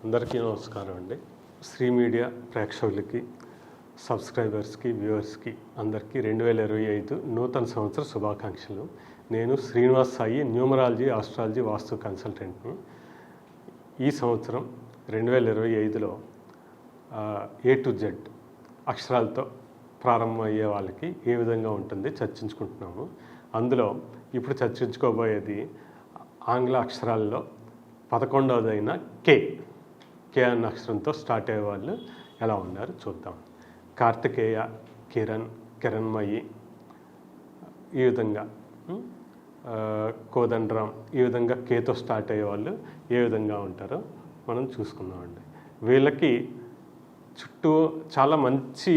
అందరికీ నమస్కారం అండి. శ్రీ మీడియా ప్రేక్షకులకి, సబ్స్క్రైబర్స్కి, వ్యూవర్స్కి అందరికీ 2025 నూతన సంవత్సర శుభాకాంక్షలు. నేను శ్రీనివాస్ సాయి, న్యూమరాలజీ, ఆస్ట్రాలజీ, వాస్తు కన్సల్టెంట్ని. ఈ సంవత్సరం 2025లో A to Z అక్షరాలతో ప్రారంభమయ్యే వాళ్ళకి ఏ విధంగా ఉంటుంది చర్చించుకుంటున్నాము. అందులో ఇప్పుడు చర్చించుకోబోయేది ఆంగ్ల అక్షరాల్లో 11వదైన కే అన్న అక్షరంతో స్టార్ట్ అయ్యే వాళ్ళు ఎలా ఉన్నారు చూద్దాం. కార్తికేయ, కిరణ్మయి, ఈ విధంగా కోదండరాం, ఈ విధంగా కేతో స్టార్ట్ అయ్యే వాళ్ళు ఏ విధంగా ఉంటారో మనం చూసుకుందామండి. వీళ్ళకి చుట్టూ చాలా మంచి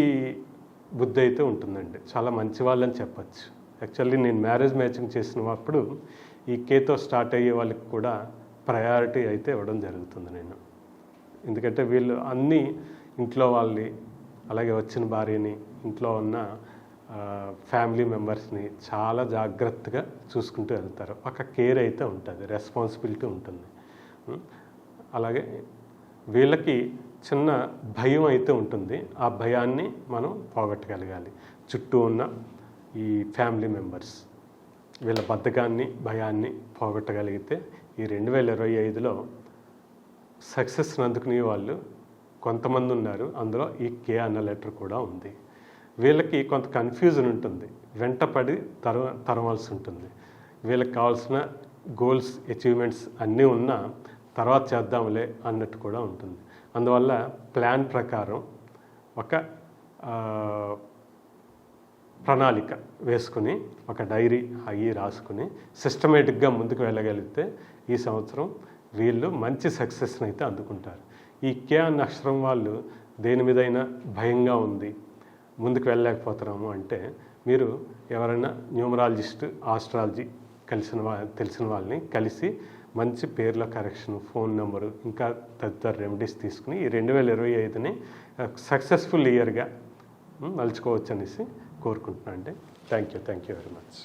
బుద్ధి అయితే ఉంటుందండి. చాలా మంచి వాళ్ళని చెప్పచ్చు. యాక్చువల్లీ నేను మ్యారేజ్ మ్యాచింగ్ చేసినప్పుడు ఈ కేతో స్టార్ట్ అయ్యే వాళ్ళకి కూడా ప్రయారిటీ అయితే ఇవ్వడం జరుగుతుంది నేను. ఎందుకంటే వీళ్ళు అన్నీ ఇంట్లో వాళ్ళని, అలాగే వచ్చిన భార్యని, ఇంట్లో ఉన్న ఫ్యామిలీ మెంబర్స్ని చాలా జాగ్రత్తగా చూసుకుంటూ వెళ్తారు. ఒక కేర్ అయితే ఉంటుంది, రెస్పాన్సిబిలిటీ ఉంటుంది. అలాగే వీళ్ళకి చిన్న భయం అయితే ఉంటుంది. ఆ భయాన్ని మనం పోగొట్టగలగాలి. చుట్టూ ఉన్న ఈ ఫ్యామిలీ మెంబర్స్ వీళ్ళ బద్ధకాన్ని, భయాన్ని పోగొట్టగలిగితే ఈ 2025లో సక్సెస్ని అందుకునే వాళ్ళు కొంతమంది ఉన్నారు. అందులో ఈ కే అన్న లెటర్ కూడా ఉంది. వీళ్ళకి కొంత కన్ఫ్యూజన్ ఉంటుంది, వెంటపడి తరవాల్సి ఉంటుంది. వీళ్ళకి కావాల్సిన గోల్స్, అచీవ్మెంట్స్ అన్నీ ఉన్నా తర్వాత చేద్దాంలే అన్నట్టు కూడా ఉంటుంది. అందువల్ల ప్లాన్ ప్రకారం ఒక ప్రణాళిక వేసుకుని, ఒక డైరీ అవి రాసుకుని సిస్టమేటిక్గా ముందుకు వెళ్ళగలిగితే ఈ సంవత్సరం వీళ్ళు మంచి సక్సెస్ని అయితే అందుకుంటారు. ఈ కే అన్న అక్షరం వాళ్ళు దేని మీదైనా భయంగా ఉంది, ముందుకు వెళ్ళలేకపోతున్నాము అంటే మీరు ఎవరైనా న్యూమరాలజిస్ట్, ఆస్ట్రాలజీ తెలిసిన వాళ్ళని కలిసి మంచి పేర్ల కరెక్షన్, ఫోన్ నెంబరు, ఇంకా తదితర రెమెడీస్ తీసుకుని ఈ 2025ని సక్సెస్ఫుల్ ఇయర్గా మలుచుకోవచ్చు అనేసి కోరుకుంటున్నాను అండి. Thank you very much.